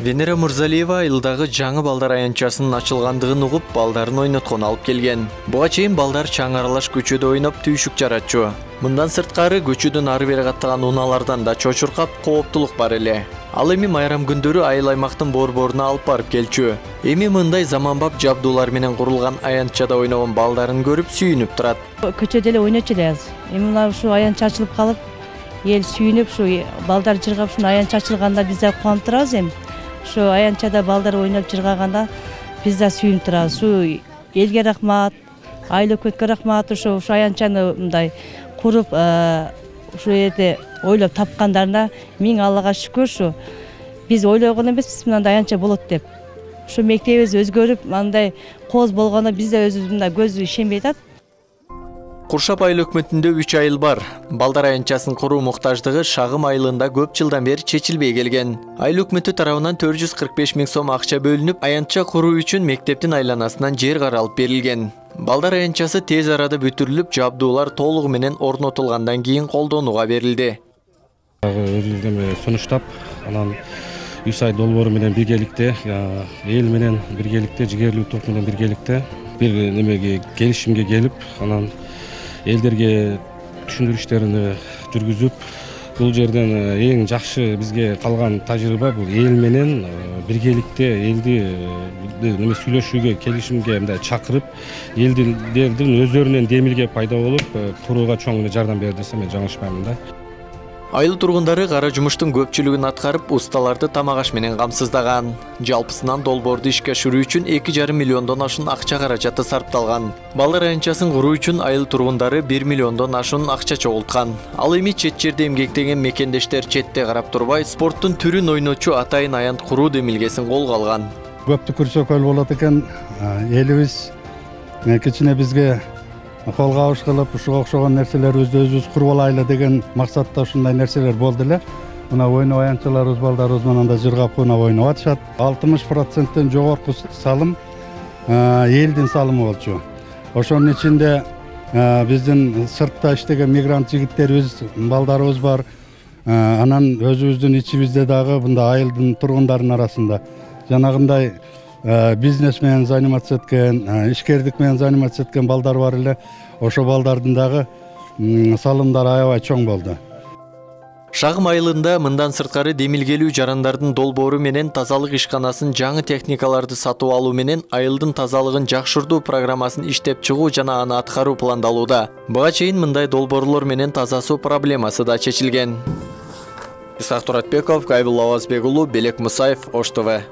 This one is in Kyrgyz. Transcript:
Венера Мурзалиева айылдагы жаңы балдар аянтчасынын ачылгандыгын угуп, балдарын ойноткон алып келген. Буга чейин балдар чаң аралаш көчөдө ойноп түйшүк жаратчу. Мындан сырткары көчөдөн ары бери каттаган унаалардан да чочуркап кооптулук бар эле. Ал эми майрам күндөрү айыл аймактын борборуна алып барып келчү. Эми мындай заманбап жабдуулар менен курулган аянтчада ойногон балдарын көрүп сүйүнүп турат. Көчөдө эле ойночу эле азыр. Эми мына ушу аянтча ачылып калып, эл сүйүнүп, ушу балдар жыргап, ушуну аянтча ачылганда биз да кубанып турабыз эми. Şu ayançada balдар ойноп жыргаганда биз да сүйүнүп турабыз. Şu элге рахмат, айыл өкмөткө рахмат, ушу аянчаны мындай куруп, ушу жерде ойлоп тапкандарына миң Аллага шүкүр. Şu биз ойлогон эмеспиз мындай аянча болот деп. Şu мектебибиз өзгөрүп, мындай кооз болгону биз да өзүбүздүн көзү ишенбей атат. Куршап айыл өкмөтүндө 3 айыл бар. Балдар аянчасын куруу муктаждыгы Шагым айылында көп жылдан бери чечилбей келген. Айыл өкмөтү тарабынан 445 000 сом акча бөлүнүп, аянча куруу үчүн мектептин айланасынан жер каралып берилген. Балдар аянчасы тез арада бүтүрүлүп, жабдуулар толугу менен орнотулгандан кийин колдонууга берилди. Өзүбүздөн сунуштап, анан үй-сай долбоору менен биргеликте, эл менен биргеликте, жигерлүү топ менен биргеликте бир немеге келишимге келип, анан элдерге түшүндүрүштөрүн жүргүзүп, бул жерден эң жакшы бизге калган тажрыйба бул эл менен биргеликте элди неме сүйлөшүүгө, келишимге мындай чакырып, элдердин өздөрүнөн демилге пайда болуп, курууга чоң жардам берди десем мен жаңылышпаймын да. Айыл тургундары кара жумуштун көпчүлүгүн аткарып, усталарды тамак аш менен камсыздаган. Жалпысынан долбоорду ишке ашыруу үчүн 2,5 миллиондон ашуун акча каражаты сарпталган. Балдар аянчасын куруу үчүн айыл тургундары 1 миллиондон ашуун акча чогулткан. Ал эми чет жерде эмгектеген мекендештер четте карап турбай, спорттун түрүн ойночу атайын аянт куруу демилгесин колго алган. Көптү көрсөкөл болот экен, элибиз кичине бизге кол кабыш кылып, ушуга окшогон нерселерибизди өзүбүз куруп алайлы деген максатта ушундай нерселер болду эле. Мына ойноо аянтчаларыбыз балдарыбыз менен да жыргап ойноп атышат. 60%тен жогорку салым элдин салымы болчу. Ошонун ичинде биздин сыртта иштеген мигрант жигиттерибиз, балдарыбыз бар. Анан өзүбүздүн ичибизде дагы мындай айылдын тургундарынын арасында жанагындай бизнес менен заниматься эткен, ишкердик менен заниматься эткен балдар бар эле. Ошо балдардын дагы салымдары аябай чоң болду. Шагым айылында мындан сырткары демилгелүү жарандардын долбоору менен тазалык ишканасын жаңы техникаларды сатып алуу менен айылдын тазалыгын жакшыртуу программасын иштеп чыгуу жана аны аткаруу пландалууда. Буга чейин мындай долбоорлор менен таза суу проблемасы да чечилген. Исак Туратбеков, Кайбыл Лавазбек уулу, Белек Мусаев, Ош ТВ.